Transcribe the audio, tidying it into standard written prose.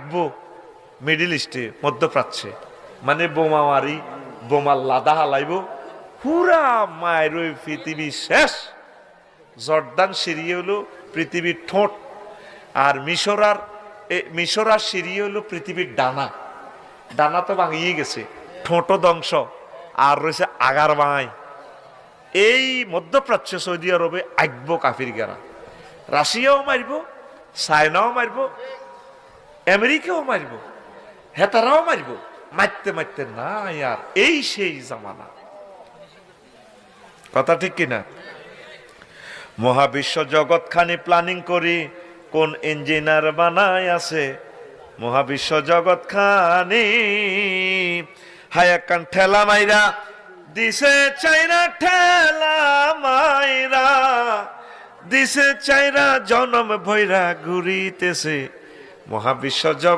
আঁকবো মিডিল ইস্টে, মধ্যপ্রাচ্যে, মানে বোমা মারি, বোমার লাদা হালাইব, পুরা মায়ের ওই পৃথিবী শেষ। জর্দান সিরিয়া হলো পৃথিবীর ঠোঁট, আর মিশর আর সিরিয়া হলো পৃথিবীর ডানা। ডানা তো ভাঙিয়ে গেছে, ঠোঁটও ধ্বংস, আর রয়েছে আগার বাঙাই। এই মধ্যপ্রাচ্য সৌদি আরবে আঁকবো কাফির গেরা, রাশিয়াও মারব, চায়নাও মারব, আমেরিকাও মারব, হেতারাও মারব, মারতে মারতে না আর এই সেই জামানা। কথা ঠিক কিনা? মহাবিশ্ব জগৎ খানি প্ল্যানিং করি, কোন ইঞ্জিনিয়ার বানায় আছে মহাবিশ্ব জগৎ খানি। হায়াকান ঠেলা মাইরা দিছে চাইরা, ঠেলা মাইরা দিছে চাইরা, জনম ভৈরা ঘুরিতেছে মহাবিশ্ব জগৎ।